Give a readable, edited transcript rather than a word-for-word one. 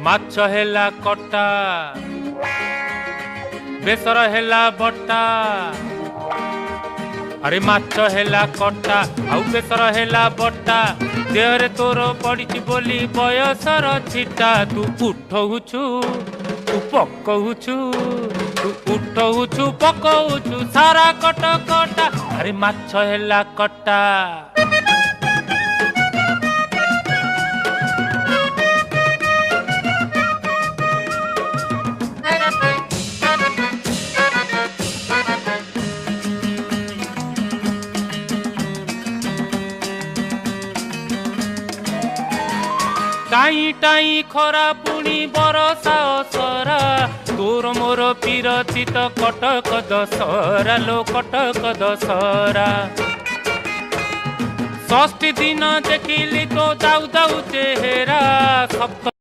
ମାଛ ହେଲା କଟା ବେସର ହେଲା ବଟା ଆରେ ମାଛ ହେଲା କଟା ଆଉ ବେସର ହେଲା ବଟା ଦେହରେ ତୋର ପଡ଼ିଛି ବୋଲି ବୟସର ଛିଟା ତୁ ଉଠଉଛୁ ତୁ ପକଉଛୁ ତୁ ଉଠଉଛୁ ପକଉଛୁ ସାରା କଟ କଟା ଆରେ ମାଛ ହେଲା କଟା टाई टाई खरा पुणी बरसा असरा तोर मोर पीरती तो कटक दशहरा लो कटक दशहरा षष्ठी दिन देखिली तो दाऊ दाऊ चेहरा सप्त